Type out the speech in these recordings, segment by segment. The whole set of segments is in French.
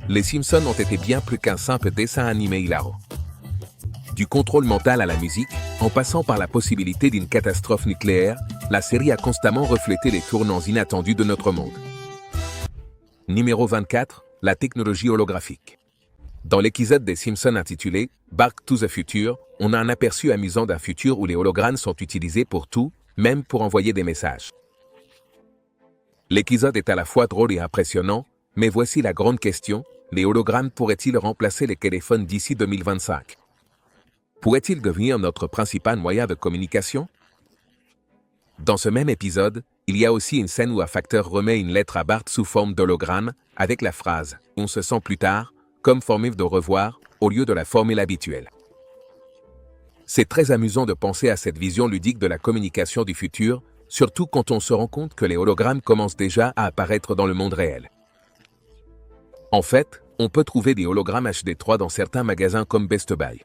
Les Simpsons ont été bien plus qu'un simple dessin animé hilarant. Du contrôle mental à la musique, en passant par la possibilité d'une catastrophe nucléaire, la série a constamment reflété les tournants inattendus de notre monde. Numéro 24, la technologie holographique. Dans l'épisode des Simpsons intitulé « Back to the Future », on a un aperçu amusant d'un futur où les hologrammes sont utilisés pour tout, même pour envoyer des messages. L'épisode est à la fois drôle et impressionnant, mais voici la grande question, les hologrammes pourraient-ils remplacer les téléphones d'ici 2025 ? Pourraient-ils devenir notre principal moyen de communication ? Dans ce même épisode, il y a aussi une scène où un facteur remet une lettre à Bart sous forme d'hologramme, avec la phrase « On se sent plus tard », comme formule de revoir, au lieu de la formule habituelle. C'est très amusant de penser à cette vision ludique de la communication du futur, surtout quand on se rend compte que les hologrammes commencent déjà à apparaître dans le monde réel. En fait, on peut trouver des hologrammes HD3 dans certains magasins comme Best Buy.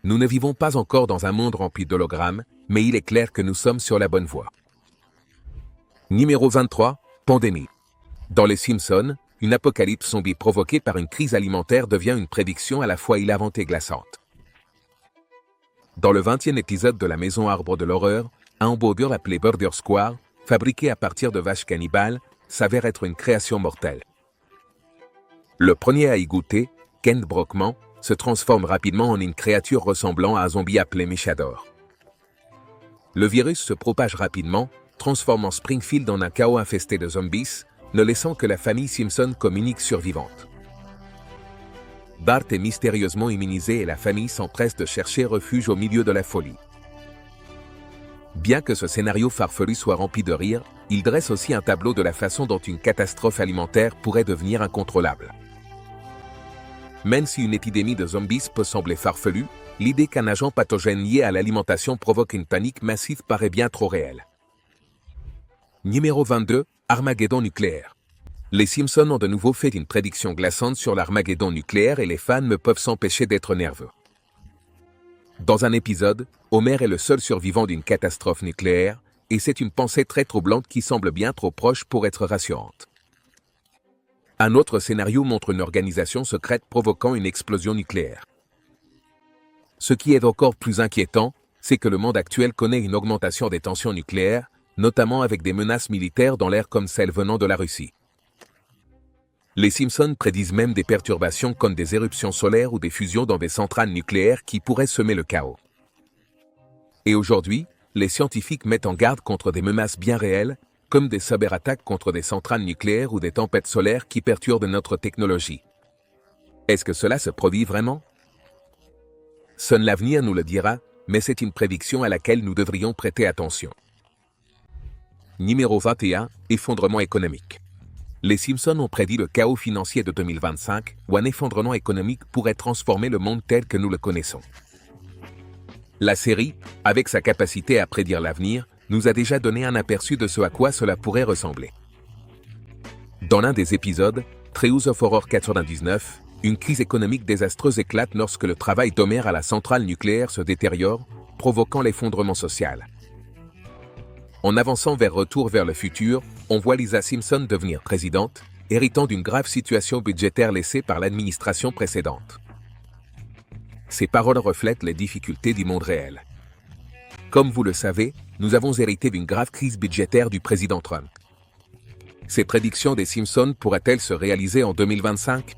Nous ne vivons pas encore dans un monde rempli d'hologrammes, mais il est clair que nous sommes sur la bonne voie. Numéro 23, pandémie. Dans Les Simpsons, une apocalypse zombie provoquée par une crise alimentaire devient une prédiction à la fois hilarante et glaçante. Dans le 20e épisode de la Maison Arbre de l'Horreur, un hamburger appelé Burger Square, fabriqué à partir de vaches cannibales, s'avère être une création mortelle. Le premier à y goûter, Kent Brockman, se transforme rapidement en une créature ressemblant à un zombie appelé Michador. Le virus se propage rapidement, transformant Springfield en un chaos infesté de zombies, ne laissant que la famille Simpson comme unique survivante. Bart est mystérieusement immunisé et la famille s'empresse de chercher refuge au milieu de la folie. Bien que ce scénario farfelu soit rempli de rire, il dresse aussi un tableau de la façon dont une catastrophe alimentaire pourrait devenir incontrôlable. Même si une épidémie de zombies peut sembler farfelue, l'idée qu'un agent pathogène lié à l'alimentation provoque une panique massive paraît bien trop réelle. Numéro 22, Armageddon nucléaire. Les Simpsons ont de nouveau fait une prédiction glaçante sur l'Armageddon nucléaire et les fans ne peuvent s'empêcher d'être nerveux. Dans un épisode, Homer est le seul survivant d'une catastrophe nucléaire, et c'est une pensée très troublante qui semble bien trop proche pour être rassurante. Un autre scénario montre une organisation secrète provoquant une explosion nucléaire. Ce qui est encore plus inquiétant, c'est que le monde actuel connaît une augmentation des tensions nucléaires, notamment avec des menaces militaires dans l'air comme celles venant de la Russie. Les Simpsons prédisent même des perturbations comme des éruptions solaires ou des fusions dans des centrales nucléaires qui pourraient semer le chaos. Et aujourd'hui, les scientifiques mettent en garde contre des menaces bien réelles, comme des cyberattaques contre des centrales nucléaires ou des tempêtes solaires qui perturbent notre technologie. Est-ce que cela se produit vraiment ? Seul l'avenir nous le dira, mais c'est une prédiction à laquelle nous devrions prêter attention. Numéro 21, effondrement économique. Les Simpsons ont prédit le chaos financier de 2025, où un effondrement économique pourrait transformer le monde tel que nous le connaissons. La série, avec sa capacité à prédire l'avenir, nous a déjà donné un aperçu de ce à quoi cela pourrait ressembler. Dans l'un des épisodes, Treehouse of Horror 99, une crise économique désastreuse éclate lorsque le travail d'Homer à la centrale nucléaire se détériore, provoquant l'effondrement social. En avançant Retour vers le futur, on voit Lisa Simpson devenir présidente, héritant d'une grave situation budgétaire laissée par l'administration précédente. Ces paroles reflètent les difficultés du monde réel. Comme vous le savez, nous avons hérité d'une grave crise budgétaire du président Trump. Ces prédictions des Simpsons pourraient-elles se réaliser en 2025 ?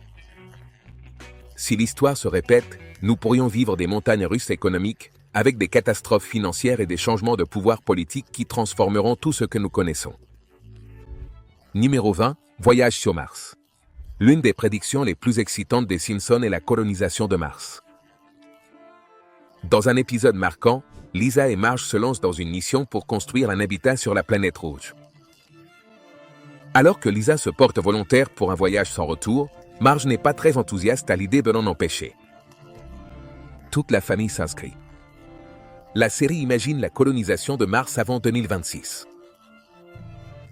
Si l'histoire se répète, nous pourrions vivre des montagnes russes économiques, avec des catastrophes financières et des changements de pouvoir politique qui transformeront tout ce que nous connaissons. Numéro 20, voyage sur Mars. L'une des prédictions les plus excitantes des Simpsons est la colonisation de Mars. Dans un épisode marquant, Lisa et Marge se lancent dans une mission pour construire un habitat sur la planète rouge. Alors que Lisa se porte volontaire pour un voyage sans retour, Marge n'est pas très enthousiaste à l'idée de l'en empêcher. Toute la famille s'inscrit. La série imagine la colonisation de Mars avant 2026.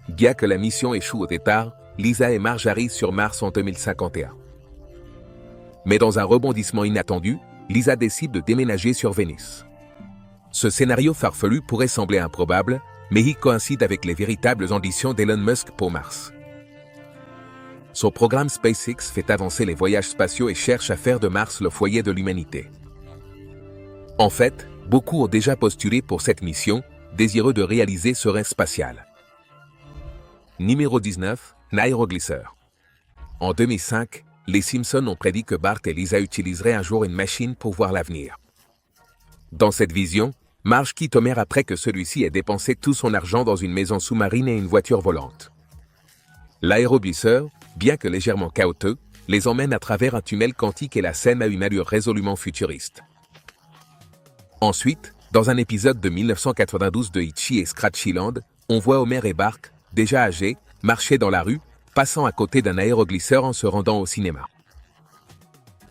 Bien que la mission échoue au départ, Lisa et Marge arrivent sur Mars en 2051. Mais dans un rebondissement inattendu, Lisa décide de déménager sur Vénus. Ce scénario farfelu pourrait sembler improbable, mais il coïncide avec les véritables ambitions d'Elon Musk pour Mars. son programme SpaceX fait avancer les voyages spatiaux et cherche à faire de Mars le foyer de l'humanité. En fait, beaucoup ont déjà postulé pour cette mission, désireux de réaliser ce rêve spatial. Numéro 19, l'aéroglisseur. En 2005, les Simpsons ont prédit que Bart et Lisa utiliseraient un jour une machine pour voir l'avenir. Dans cette vision, Marge quitte Homer après que celui-ci ait dépensé tout son argent dans une maison sous-marine et une voiture volante. L'aéroglisseur, bien que légèrement chaotique, les emmène à travers un tunnel quantique et la scène a une allure résolument futuriste. Ensuite, dans un épisode de 1992 de Itchy et Scratchy Land, on voit Homer et Bart, déjà âgés, marcher dans la rue, passant à côté d'un aéroglisseur en se rendant au cinéma.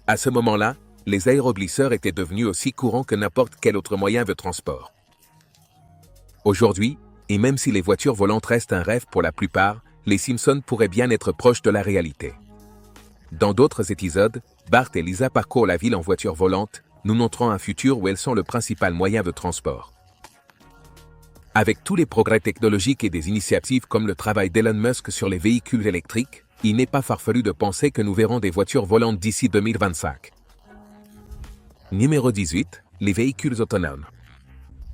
À ce moment-là, les aéroglisseurs étaient devenus aussi courants que n'importe quel autre moyen de transport. Aujourd'hui, et même si les voitures volantes restent un rêve pour la plupart, les Simpsons pourraient bien être proches de la réalité. Dans d'autres épisodes, Bart et Lisa parcourent la ville en voiture volante, nous montrant un futur où elles sont le principal moyen de transport. Avec tous les progrès technologiques et des initiatives comme le travail d'Elon Musk sur les véhicules électriques, il n'est pas farfelu de penser que nous verrons des voitures volantes d'ici 2025. Numéro 18, les véhicules autonomes.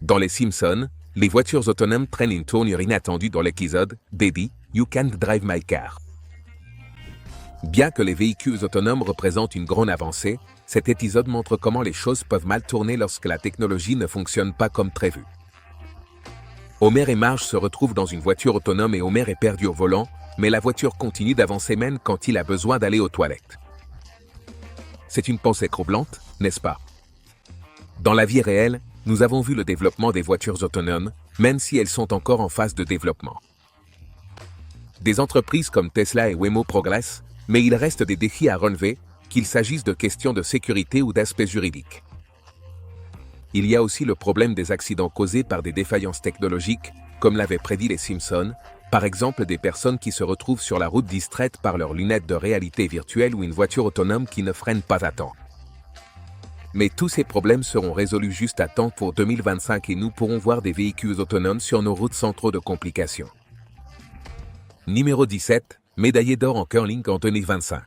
Dans les Simpsons, les voitures autonomes prennent une tournure inattendue dans l'épisode « Daddy, You Can't Drive My Car ». Bien que les véhicules autonomes représentent une grande avancée, cet épisode montre comment les choses peuvent mal tourner lorsque la technologie ne fonctionne pas comme prévu. Homer et Marge se retrouvent dans une voiture autonome et Homer est perdu au volant, mais la voiture continue d'avancer même quand il a besoin d'aller aux toilettes. C'est une pensée troublante, n'est-ce pas? Dans la vie réelle, nous avons vu le développement des voitures autonomes, même si elles sont encore en phase de développement. Des entreprises comme Tesla et Waymo progressent, mais il reste des défis à relever, qu'il s'agisse de questions de sécurité ou d'aspects juridiques. Il y a aussi le problème des accidents causés par des défaillances technologiques, comme l'avaient prédit les Simpsons, par exemple des personnes qui se retrouvent sur la route distraites par leurs lunettes de réalité virtuelle ou une voiture autonome qui ne freine pas à temps. Mais tous ces problèmes seront résolus juste à temps pour 2025 et nous pourrons voir des véhicules autonomes sur nos routes sans trop de complications. Numéro 17, médaillé d'or en curling en 2025.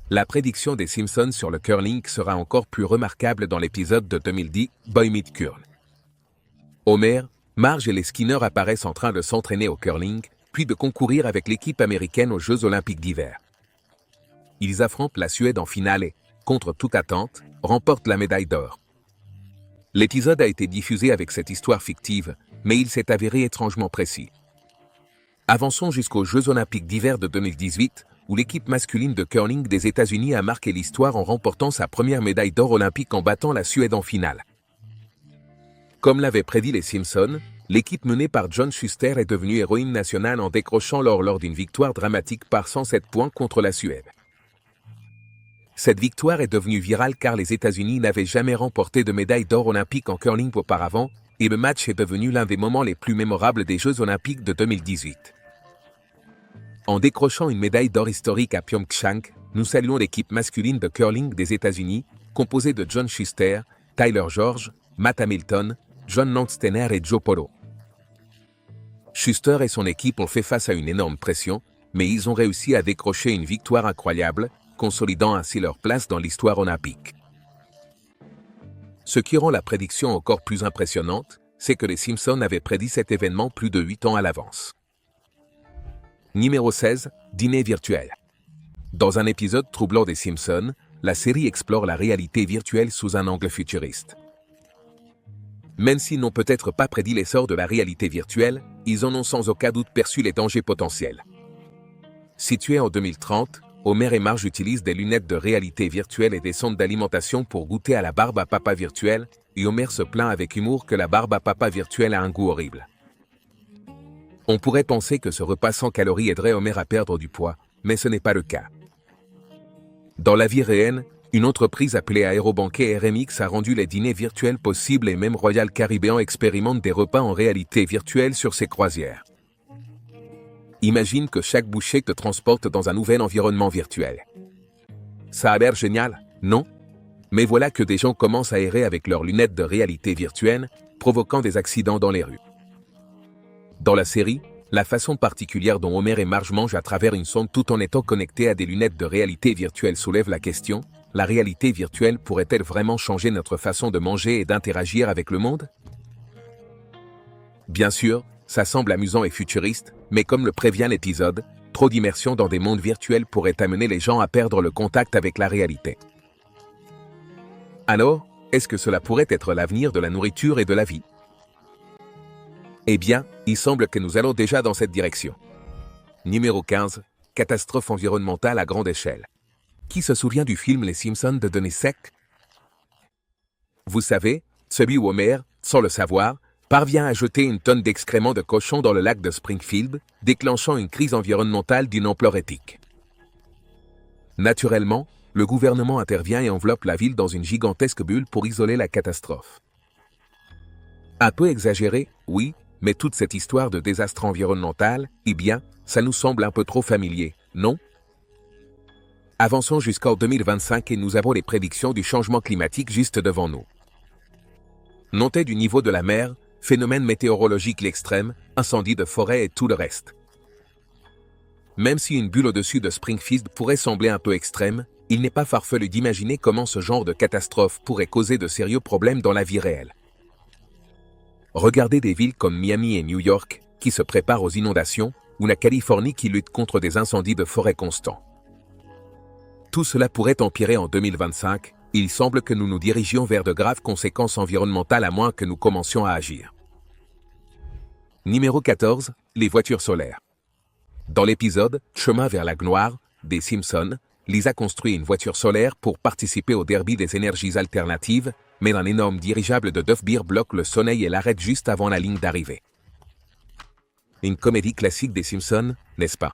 La prédiction des Simpsons sur le curling sera encore plus remarquable dans l'épisode de 2010, Boy Meets Curl. Homer, Marge et les Skinner apparaissent en train de s'entraîner au curling, puis de concourir avec l'équipe américaine aux Jeux Olympiques d'hiver. Ils affrontent la Suède en finale et, contre toute attente, remportent la médaille d'or. L'épisode a été diffusé avec cette histoire fictive, mais il s'est avéré étrangement précis. Avançons jusqu'aux Jeux Olympiques d'hiver de 2018, où l'équipe masculine de curling des États-Unis a marqué l'histoire en remportant sa première médaille d'or olympique en battant la Suède en finale. Comme l'avaient prédit les Simpsons, l'équipe menée par John Schuster est devenue héroïne nationale en décrochant l'or lors d'une victoire dramatique par 107 points contre la Suède. Cette victoire est devenue virale car les États-Unis n'avaient jamais remporté de médaille d'or olympique en curling auparavant, et le match est devenu l'un des moments les plus mémorables des Jeux Olympiques de 2018. En décrochant une médaille d'or historique à Pyeongchang, nous saluons l'équipe masculine de curling des États-Unis, composée de John Schuster, Tyler George, Matt Hamilton, John Landsteiner et Joe Polo. Schuster et son équipe ont fait face à une énorme pression, mais ils ont réussi à décrocher une victoire incroyable, consolidant ainsi leur place dans l'histoire olympique. Ce qui rend la prédiction encore plus impressionnante, c'est que les Simpsons avaient prédit cet événement plus de 8 ans à l'avance. Numéro 16, dîner virtuel. Dans un épisode troublant des Simpsons, la série explore la réalité virtuelle sous un angle futuriste. Même s'ils n'ont peut-être pas prédit l'essor de la réalité virtuelle, ils en ont sans aucun doute perçu les dangers potentiels. Situés en 2030, Homer et Marge utilisent des lunettes de réalité virtuelle et des sondes d'alimentation pour goûter à la barbe à papa virtuelle, et Homer se plaint avec humour que la barbe à papa virtuelle a un goût horrible. On pourrait penser que ce repas sans calories aiderait Homer à perdre du poids, mais ce n'est pas le cas. Dans la vie réelle, une entreprise appelée Aérobanquet RMX a rendu les dîners virtuels possibles et même Royal Caribbean expérimente des repas en réalité virtuelle sur ses croisières. Imagine que chaque bouchée te transporte dans un nouvel environnement virtuel. Ça a l'air génial, non? Mais voilà que des gens commencent à errer avec leurs lunettes de réalité virtuelle, provoquant des accidents dans les rues. Dans la série, la façon particulière dont Homer et Marge mangent à travers une sonde tout en étant connectés à des lunettes de réalité virtuelle soulève la question, la réalité virtuelle pourrait-elle vraiment changer notre façon de manger et d'interagir avec le monde? Bien sûr, ça semble amusant et futuriste, mais comme le prévient l'épisode, trop d'immersion dans des mondes virtuels pourrait amener les gens à perdre le contact avec la réalité. Alors, est-ce que cela pourrait être l'avenir de la nourriture et de la vie? Eh bien, il semble que nous allons déjà dans cette direction. Numéro 15. Catastrophe environnementale à grande échelle. Qui se souvient du film Les Simpsons de Denis Sec? Vous savez, celui où Homer, sans le savoir, parvient à jeter une tonne d'excréments de cochon dans le lac de Springfield, déclenchant une crise environnementale d'une ampleur épique. Naturellement, le gouvernement intervient et enveloppe la ville dans une gigantesque bulle pour isoler la catastrophe. Un peu exagéré, oui, mais toute cette histoire de désastre environnemental, eh bien, ça nous semble un peu trop familier, non? Avançons jusqu'en 2025 et nous avons les prédictions du changement climatique juste devant nous. Montée du niveau de la mer, phénomènes météorologiques extrêmes, incendies de forêt et tout le reste. Même si une bulle au-dessus de Springfield pourrait sembler un peu extrême, il n'est pas farfelu d'imaginer comment ce genre de catastrophe pourrait causer de sérieux problèmes dans la vie réelle. Regardez des villes comme Miami et New York, qui se préparent aux inondations, ou la Californie qui lutte contre des incendies de forêt constants. Tout cela pourrait empirer en 2025, il semble que nous nous dirigions vers de graves conséquences environnementales à moins que nous commencions à agir. Numéro 14. Les voitures solaires. Dans l'épisode « Chemin vers la gloire » des Simpsons, Lisa construit une voiture solaire pour participer au derby des énergies alternatives, mais un énorme dirigeable de Duff Beer bloque le soleil et l'arrête juste avant la ligne d'arrivée. Une comédie classique des Simpsons, n'est-ce pas?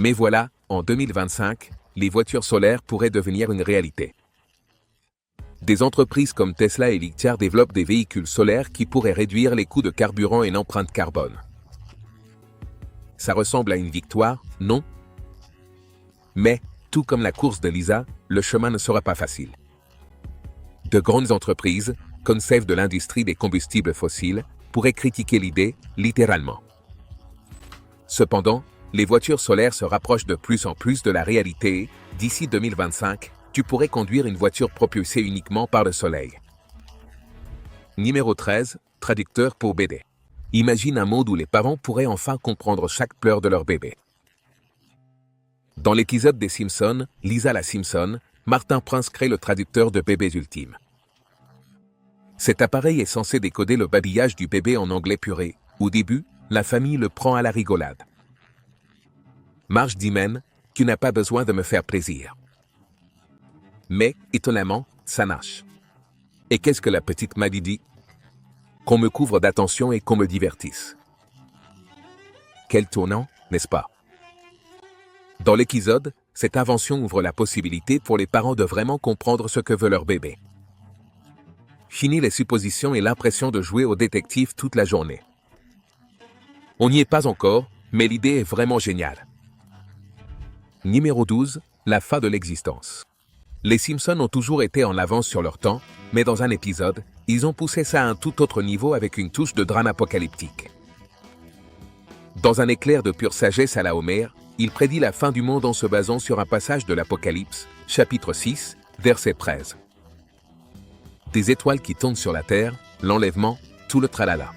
Mais voilà, en 2025, les voitures solaires pourraient devenir une réalité. Des entreprises comme Tesla et Lichtjar développent des véhicules solaires qui pourraient réduire les coûts de carburant et l'empreinte carbone. Ça ressemble à une victoire, non? Mais, tout comme la course de Lisa, le chemin ne sera pas facile. De grandes entreprises, comme celle de l'industrie des combustibles fossiles, pourraient critiquer l'idée, littéralement. Cependant, les voitures solaires se rapprochent de plus en plus de la réalité et, d'ici 2025, tu pourrais conduire une voiture propulsée uniquement par le soleil. Numéro 13. Traducteur pour BD. Imagine un monde où les parents pourraient enfin comprendre chaque pleur de leur bébé. Dans l'épisode des Simpsons, Lisa la Simpson, Martin Prince crée le traducteur de bébés ultime. Cet appareil est censé décoder le babillage du bébé en anglais puré. Au début, la famille le prend à la rigolade. Marge dit même, « Tu n'as pas besoin de me faire plaisir. » Mais, étonnamment, ça marche. Et qu'est-ce que la petite Maddie dit? Qu'on me couvre d'attention et qu'on me divertisse. Quel tournant, n'est-ce pas? Dans l'épisode, cette invention ouvre la possibilité pour les parents de vraiment comprendre ce que veut leur bébé. Fini les suppositions et l'impression de jouer au détective toute la journée. On n'y est pas encore, mais l'idée est vraiment géniale. Numéro 12. La fin de l'existence. Les Simpsons ont toujours été en avance sur leur temps, mais dans un épisode, ils ont poussé ça à un tout autre niveau avec une touche de drame apocalyptique. Dans un éclair de pure sagesse à la Homer, il prédit la fin du monde en se basant sur un passage de l'Apocalypse, chapitre 6, verset 13. Des étoiles qui tombent sur la terre, l'enlèvement, tout le tralala.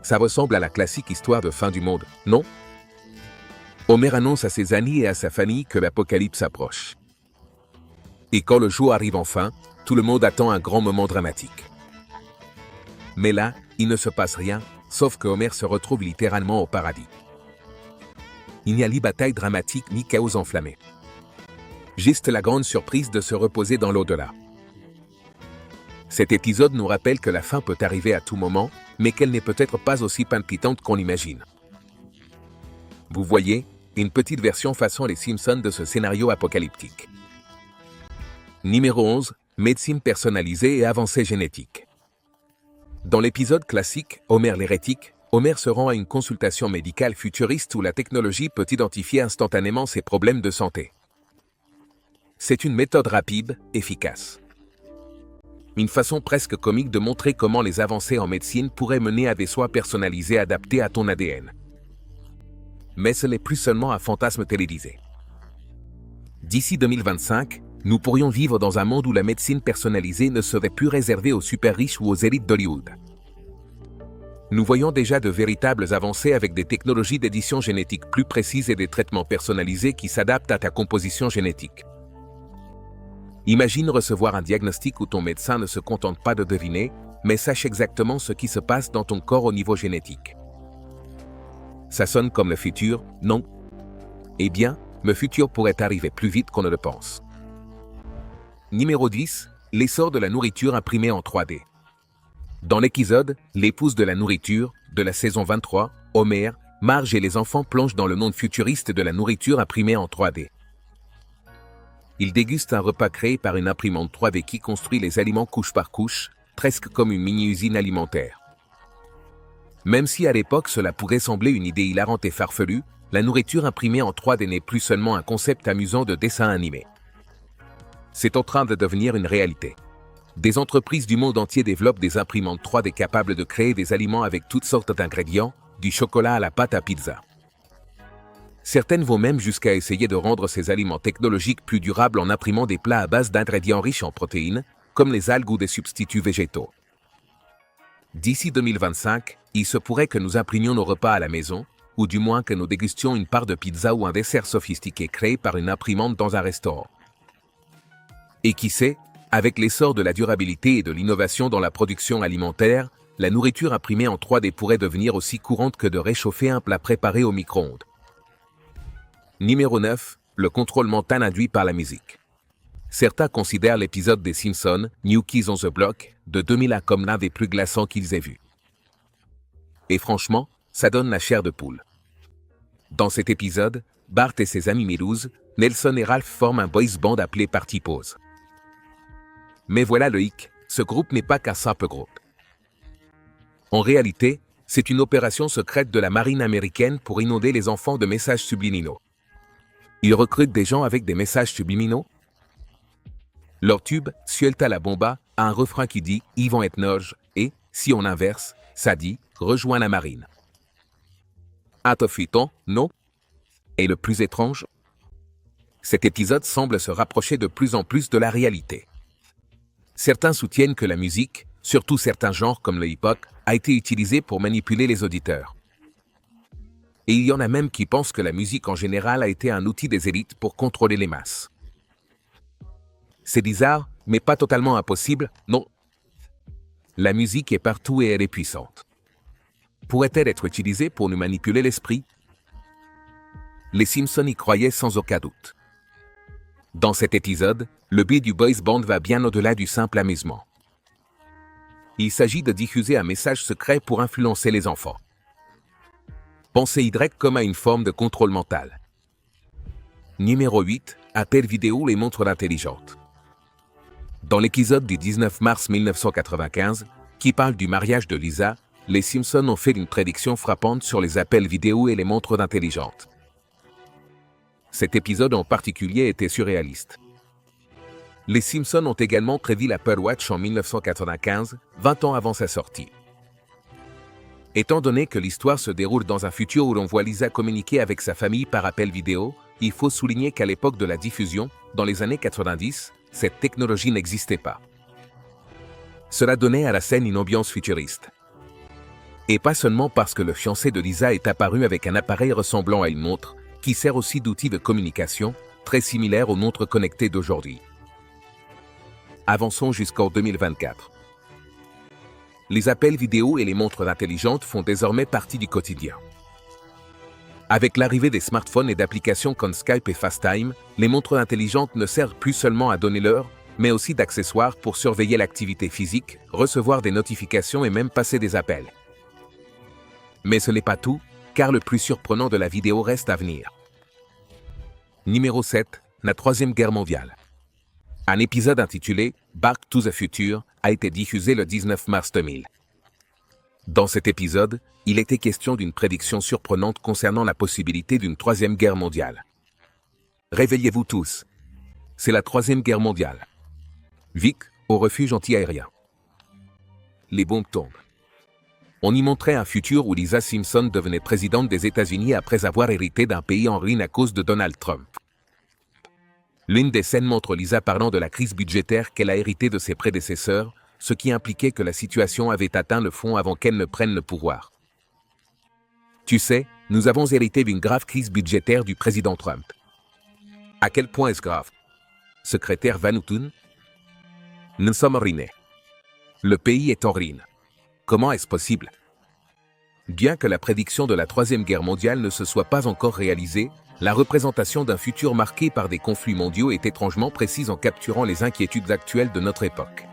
Ça ressemble à la classique histoire de fin du monde, non? Homer annonce à ses amis et à sa famille que l'Apocalypse approche. Et quand le jour arrive enfin, tout le monde attend un grand moment dramatique. Mais là, il ne se passe rien, sauf que Homer se retrouve littéralement au paradis. Il n'y a ni bataille dramatique ni chaos enflammé. Juste la grande surprise de se reposer dans l'au-delà. Cet épisode nous rappelle que la fin peut arriver à tout moment, mais qu'elle n'est peut-être pas aussi palpitante qu'on l'imagine. Vous voyez, une petite version façon les Simpsons de ce scénario apocalyptique. Numéro 11. Médecine personnalisée et avancée génétique. Dans l'épisode classique, Homer l'hérétique, Homer se rend à une consultation médicale futuriste où la technologie peut identifier instantanément ses problèmes de santé. C'est une méthode rapide, efficace. Une façon presque comique de montrer comment les avancées en médecine pourraient mener à des soins personnalisés adaptés à ton ADN. Mais ce n'est plus seulement un fantasme télévisé. D'ici 2025, nous pourrions vivre dans un monde où la médecine personnalisée ne serait plus réservée aux super riches ou aux élites d'Hollywood. Nous voyons déjà de véritables avancées avec des technologies d'édition génétique plus précises et des traitements personnalisés qui s'adaptent à ta composition génétique. Imagine recevoir un diagnostic où ton médecin ne se contente pas de deviner, mais sache exactement ce qui se passe dans ton corps au niveau génétique. Ça sonne comme le futur, non? Eh bien, le futur pourrait arriver plus vite qu'on ne le pense. Numéro 10. L'essor de la nourriture imprimée en 3D. Dans l'épisode « L'épouse de la nourriture » de la saison 23, Homer, Marge et les enfants plongent dans le monde futuriste de la nourriture imprimée en 3D. Ils dégustent un repas créé par une imprimante 3D qui construit les aliments couche par couche, presque comme une mini-usine alimentaire. Même si à l'époque cela pourrait sembler une idée hilarante et farfelue, la nourriture imprimée en 3D n'est plus seulement un concept amusant de dessin animé. C'est en train de devenir une réalité. Des entreprises du monde entier développent des imprimantes 3D capables de créer des aliments avec toutes sortes d'ingrédients, du chocolat à la pâte à pizza. Certaines vont même jusqu'à essayer de rendre ces aliments technologiques plus durables en imprimant des plats à base d'ingrédients riches en protéines, comme les algues ou des substituts végétaux. D'ici 2025, il se pourrait que nous imprimions nos repas à la maison, ou du moins que nous dégustions une part de pizza ou un dessert sophistiqué créé par une imprimante dans un restaurant. Et qui sait, avec l'essor de la durabilité et de l'innovation dans la production alimentaire, la nourriture imprimée en 3D pourrait devenir aussi courante que de réchauffer un plat préparé au micro-ondes. Numéro 9. Le contrôle mental induit par la musique. Certains considèrent l'épisode des Simpsons, New Kids on the Block, de 2001 comme l'un des plus glaçants qu'ils aient vus. Et franchement, ça donne la chair de poule. Dans cet épisode, Bart et ses amis Milhouse, Nelson et Ralph forment un boys band appelé Party Pose. Mais voilà le hic, ce groupe n'est pas qu'un simple groupe. En réalité, c'est une opération secrète de la marine américaine pour inonder les enfants de messages subliminaux. Ils recrutent des gens avec des messages subliminaux. Leur tube, Suelta la bomba, a un refrain qui dit « Ils vont être noges » et, si on inverse, ça dit « Rejoins la marine ». Atofiton, non? Et le plus étrange? Cet épisode semble se rapprocher de plus en plus de la réalité. Certains soutiennent que la musique, surtout certains genres comme le hip-hop, a été utilisée pour manipuler les auditeurs. Et il y en a même qui pensent que la musique en général a été un outil des élites pour contrôler les masses. C'est bizarre, mais pas totalement impossible, non. La musique est partout et elle est puissante. Pourrait-elle être utilisée pour nous manipuler l'esprit? Les Simpsons y croyaient sans aucun doute. Dans cet épisode, le but du boys band va bien au-delà du simple amusement. Il s'agit de diffuser un message secret pour influencer les enfants. Pensez Y comme à une forme de contrôle mental. Numéro 8. Appel vidéo les montres intelligentes. Dans l'épisode du 19 mars 1995, qui parle du mariage de Lisa, les Simpsons ont fait une prédiction frappante sur les appels vidéo et les montres intelligentes. Cet épisode en particulier était surréaliste. Les Simpsons ont également prédit l'Apple Watch en 1995, 20 ans avant sa sortie. Étant donné que l'histoire se déroule dans un futur où l'on voit Lisa communiquer avec sa famille par appel vidéo, il faut souligner qu'à l'époque de la diffusion, dans les années 90, cette technologie n'existait pas. Cela donnait à la scène une ambiance futuriste. Et pas seulement parce que le fiancé de Lisa est apparu avec un appareil ressemblant à une montre, qui sert aussi d'outil de communication, très similaire aux montres connectées d'aujourd'hui. Avançons jusqu'en 2024. Les appels vidéo et les montres intelligentes font désormais partie du quotidien. Avec l'arrivée des smartphones et d'applications comme Skype et FaceTime, les montres intelligentes ne servent plus seulement à donner l'heure, mais aussi d'accessoires pour surveiller l'activité physique, recevoir des notifications et même passer des appels. Mais ce n'est pas tout, car le plus surprenant de la vidéo reste à venir. Numéro 7. La Troisième Guerre mondiale. Un épisode intitulé « Back to the Future » a été diffusé le 19 mars 2000. Dans cet épisode, il était question d'une prédiction surprenante concernant la possibilité d'une troisième guerre mondiale. Réveillez-vous tous. C'est la Troisième Guerre mondiale. Vic, au refuge anti-aérien. Les bombes tombent. On y montrait un futur où Lisa Simpson devenait présidente des États-Unis après avoir hérité d'un pays en ruine à cause de Donald Trump. L'une des scènes montre Lisa parlant de la crise budgétaire qu'elle a héritée de ses prédécesseurs, ce qui impliquait que la situation avait atteint le fond avant qu'elle ne prenne le pouvoir. Tu sais, nous avons hérité d'une grave crise budgétaire du président Trump. À quel point est-ce grave? Secrétaire Van Houten. Nous sommes ruinés. Le pays est en ruine. Comment est-ce possible? Bien que la prédiction de la Troisième Guerre mondiale ne se soit pas encore réalisée, la représentation d'un futur marqué par des conflits mondiaux est étrangement précise en capturant les inquiétudes actuelles de notre époque.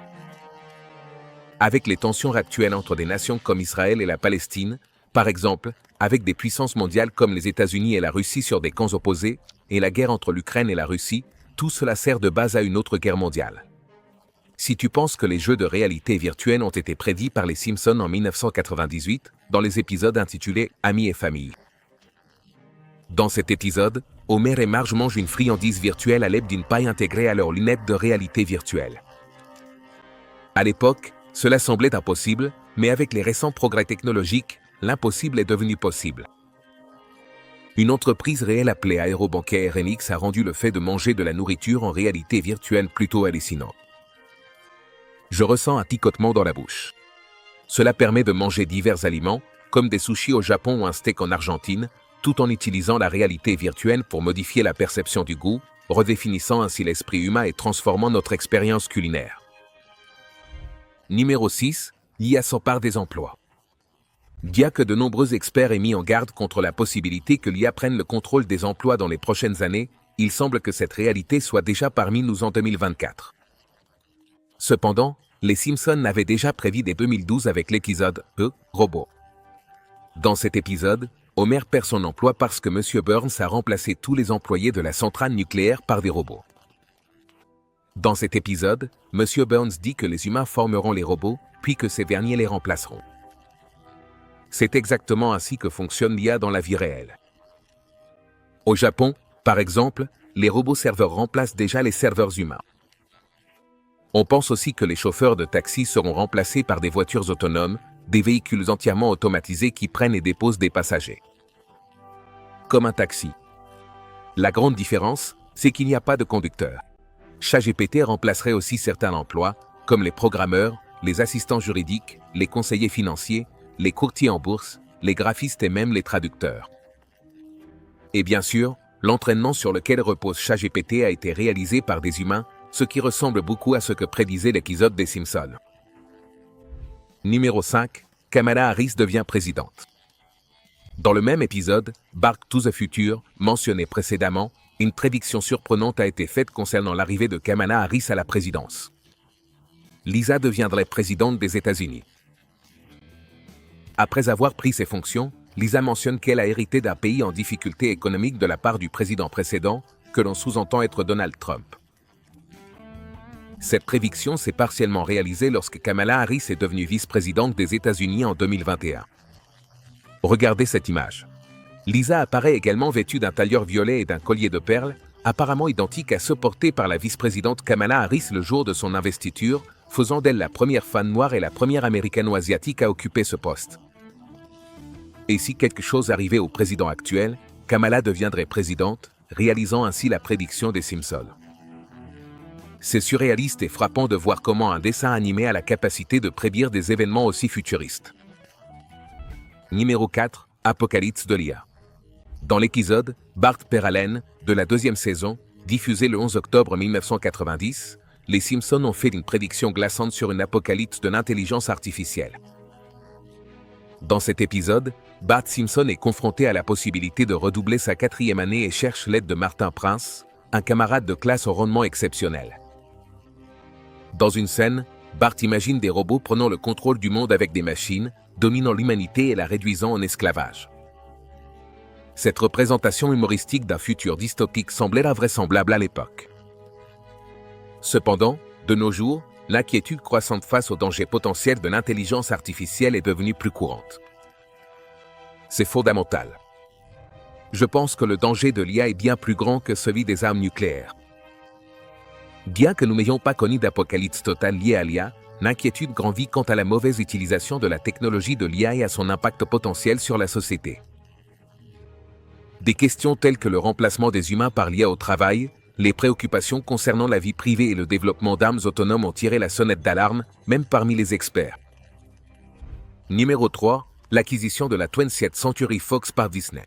Avec les tensions actuelles entre des nations comme Israël et la Palestine, par exemple, avec des puissances mondiales comme les États-Unis et la Russie sur des camps opposés, et la guerre entre l'Ukraine et la Russie, tout cela sert de base à une autre guerre mondiale. Si tu penses que les jeux de réalité virtuelle ont été prédits par les Simpsons en 1998, dans les épisodes intitulés « Amis et famille ». Dans cet épisode, Homer et Marge mangent une friandise virtuelle à l'aide d'une paille intégrée à leurs lunettes de réalité virtuelle. À l'époque, cela semblait impossible, mais avec les récents progrès technologiques, l'impossible est devenu possible. Une entreprise réelle appelée Aérobancaire RMX a rendu le fait de manger de la nourriture en réalité virtuelle plutôt hallucinant. Je ressens un picotement dans la bouche. Cela permet de manger divers aliments, comme des sushis au Japon ou un steak en Argentine, tout en utilisant la réalité virtuelle pour modifier la perception du goût, redéfinissant ainsi l'esprit humain et transformant notre expérience culinaire. Numéro 6. L'IA s'empare des emplois. Bien que de nombreux experts aient mis en garde contre la possibilité que l'IA prenne le contrôle des emplois dans les prochaines années, il semble que cette réalité soit déjà parmi nous en 2024. Cependant, les Simpsons l'avaient déjà prévu dès 2012 avec l'épisode « Robot ». Dans cet épisode, Homer perd son emploi parce que M. Burns a remplacé tous les employés de la centrale nucléaire par des robots. Dans cet épisode, M. Burns dit que les humains formeront les robots, puis que ces derniers les remplaceront. C'est exactement ainsi que fonctionne l'IA dans la vie réelle. Au Japon, par exemple, les robots serveurs remplacent déjà les serveurs humains. On pense aussi que les chauffeurs de taxi seront remplacés par des voitures autonomes, des véhicules entièrement automatisés qui prennent et déposent des passagers. Comme un taxi. La grande différence, c'est qu'il n'y a pas de conducteur. ChatGPT remplacerait aussi certains emplois, comme les programmeurs, les assistants juridiques, les conseillers financiers, les courtiers en bourse, les graphistes et même les traducteurs. Et bien sûr, l'entraînement sur lequel repose ChatGPT a été réalisé par des humains, ce qui ressemble beaucoup à ce que prédisait l'épisode des Simpsons. Numéro 5. Kamala Harris devient présidente. Dans le même épisode, Back to the Future, mentionné précédemment, une prédiction surprenante a été faite concernant l'arrivée de Kamala Harris à la présidence. Lisa deviendrait présidente des États-Unis. Après avoir pris ses fonctions, Lisa mentionne qu'elle a hérité d'un pays en difficulté économique de la part du président précédent, que l'on sous-entend être Donald Trump. Cette prédiction s'est partiellement réalisée lorsque Kamala Harris est devenue vice-présidente des États-Unis en 2021. Regardez cette image. Lisa apparaît également vêtue d'un tailleur violet et d'un collier de perles, apparemment identique à ceux portés par la vice-présidente Kamala Harris le jour de son investiture, faisant d'elle la première femme noire et la première américano-asiatique à occuper ce poste. Et si quelque chose arrivait au président actuel, Kamala deviendrait présidente, réalisant ainsi la prédiction des Simpsons. C'est surréaliste et frappant de voir comment un dessin animé a la capacité de prédire des événements aussi futuristes. Numéro 4. Apocalypse de l'IA. Dans l'épisode « Bart perd haleine » de la deuxième saison, diffusé le 11 octobre 1990, les Simpsons ont fait une prédiction glaçante sur une apocalypse de l'intelligence artificielle. Dans cet épisode, Bart Simpson est confronté à la possibilité de redoubler sa 4e année et cherche l'aide de Martin Prince, un camarade de classe au rendement exceptionnel. Dans une scène, Bart imagine des robots prenant le contrôle du monde avec des machines, dominant l'humanité et la réduisant en esclavage. Cette représentation humoristique d'un futur dystopique semblait invraisemblable à l'époque. Cependant, de nos jours, l'inquiétude croissante face aux dangers potentiels de l'intelligence artificielle est devenue plus courante. C'est fondamental. Je pense que le danger de l'IA est bien plus grand que celui des armes nucléaires. Bien que nous n'ayons pas connu d'apocalypse totale liée à l'IA, l'inquiétude grandit quant à la mauvaise utilisation de la technologie de l'IA et à son impact potentiel sur la société. Des questions telles que le remplacement des humains par l'IA au travail, les préoccupations concernant la vie privée et le développement d'armes autonomes ont tiré la sonnette d'alarme, même parmi les experts. Numéro 3. L'acquisition de la 20th Century Fox par Disney.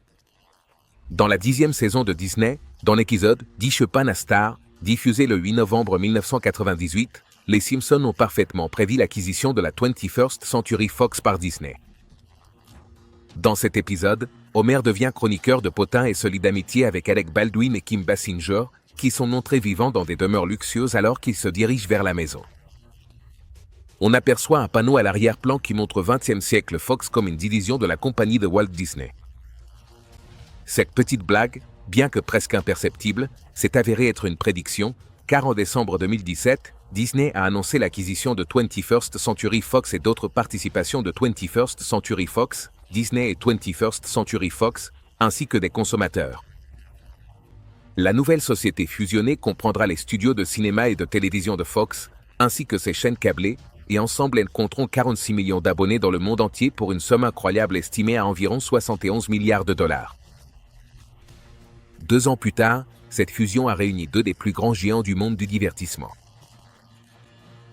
Dans la 10e saison de Disney, dans l'épisode « Dish Upon a Star », diffusé le 8 novembre 1998, les Simpsons ont parfaitement prévu l'acquisition de la 21st Century Fox par Disney. Dans cet épisode, Homer devient chroniqueur de potins et se lie d'amitié avec Alec Baldwin et Kim Basinger, qui sont montrés vivants dans des demeures luxueuses alors qu'ils se dirigent vers la maison. On aperçoit un panneau à l'arrière-plan qui montre 20e siècle Fox comme une division de la compagnie de Walt Disney. Cette petite blague, bien que presque imperceptible, s'est avérée être une prédiction, car en décembre 2017, Disney a annoncé l'acquisition de 21st Century Fox et d'autres participations de 21st Century Fox, Disney et 21st Century Fox, ainsi que des consommateurs. La nouvelle société fusionnée comprendra les studios de cinéma et de télévision de Fox, ainsi que ses chaînes câblées, et ensemble elles compteront 46 millions d'abonnés dans le monde entier pour une somme incroyable estimée à environ 71 milliards de dollars. 2 ans plus tard, cette fusion a réuni 2 des plus grands géants du monde du divertissement.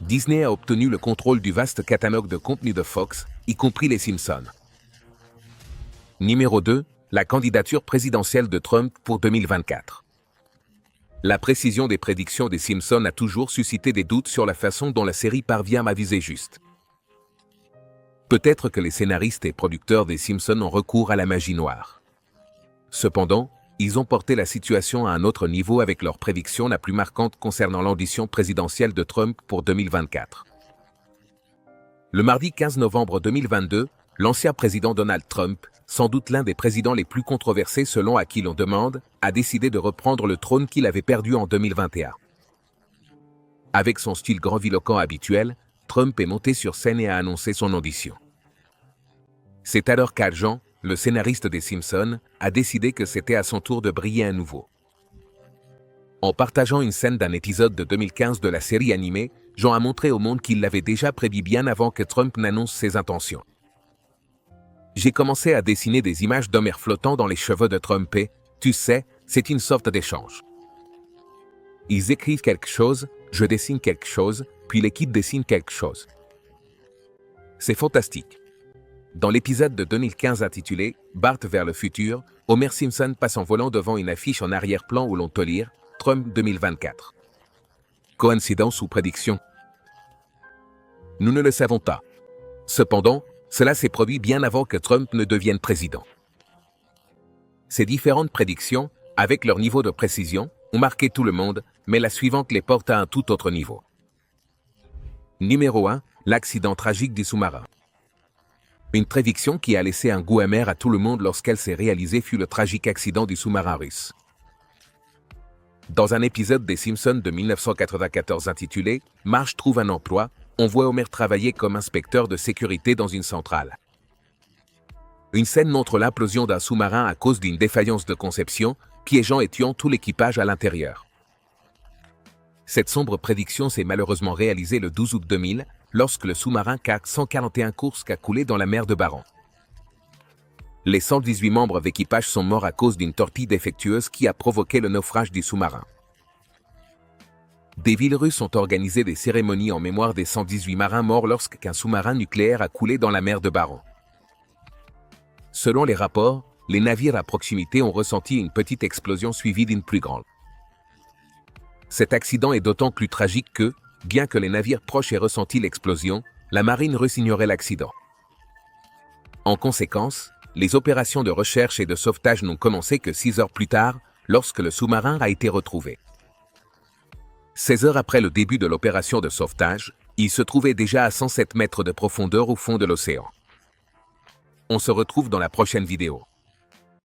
Disney a obtenu le contrôle du vaste catalogue de contenus de Fox, y compris les Simpsons. Numéro 2. La candidature présidentielle de Trump pour 2024. La précision des prédictions des Simpsons a toujours suscité des doutes sur la façon dont la série parvient à viser juste. Peut-être que les scénaristes et producteurs des Simpsons ont recours à la magie noire. Cependant, ils ont porté la situation à un autre niveau avec leur prédiction la plus marquante concernant l'ambition présidentielle de Trump pour 2024. Le mardi 15 novembre 2022, l'ancien président Donald Trump, sans doute l'un des présidents les plus controversés selon à qui l'on demande, a décidé de reprendre le trône qu'il avait perdu en 2021. Avec son style grandiloquent habituel, Trump est monté sur scène et a annoncé son ambition. C'est alors qu'Al Jean, le scénariste des Simpsons, a décidé que c'était à son tour de briller à nouveau. En partageant une scène d'un épisode de 2015 de la série animée, Jean a montré au monde qu'il l'avait déjà prédit bien avant que Trump n'annonce ses intentions. J'ai commencé à dessiner des images d'Homer flottant dans les cheveux de Trump et, tu sais, c'est une sorte d'échange. Ils écrivent quelque chose, je dessine quelque chose, puis l'équipe dessine quelque chose. C'est fantastique. Dans l'épisode de 2015 intitulé « Bart vers le futur », Homer Simpson passe en volant devant une affiche en arrière-plan où l'on peut lire « Trump 2024 ». Coïncidence ou prédiction? Nous ne le savons pas. Cependant, cela s'est produit bien avant que Trump ne devienne président. Ces différentes prédictions, avec leur niveau de précision, ont marqué tout le monde, mais la suivante les porte à un tout autre niveau. Numéro 1. L'accident tragique du sous-marin. Une prédiction qui a laissé un goût amer à tout le monde lorsqu'elle s'est réalisée fut le tragique accident du sous-marin russe. Dans un épisode des Simpsons de 1994 intitulé « Marge trouve un emploi », on voit Homer travailler comme inspecteur de sécurité dans une centrale. Une scène montre l'implosion d'un sous-marin à cause d'une défaillance de conception, piégeant et tuant tout l'équipage à l'intérieur. Cette sombre prédiction s'est malheureusement réalisée le 12 août 2000, lorsque le sous-marin CAC 141 Kursk a coulé dans la mer de Barents. Les 118 membres d'équipage sont morts à cause d'une torpille défectueuse qui a provoqué le naufrage du sous-marin. Des villes russes ont organisé des cérémonies en mémoire des 118 marins morts lorsqu'un sous-marin nucléaire a coulé dans la mer de Barents. Selon les rapports, les navires à proximité ont ressenti une petite explosion suivie d'une plus grande. Cet accident est d'autant plus tragique que, bien que les navires proches aient ressenti l'explosion, la marine russe ignorait l'accident. En conséquence, les opérations de recherche et de sauvetage n'ont commencé que 6 heures plus tard, lorsque le sous-marin a été retrouvé. 16 heures après le début de l'opération de sauvetage, il se trouvait déjà à 107 mètres de profondeur au fond de l'océan. On se retrouve dans la prochaine vidéo.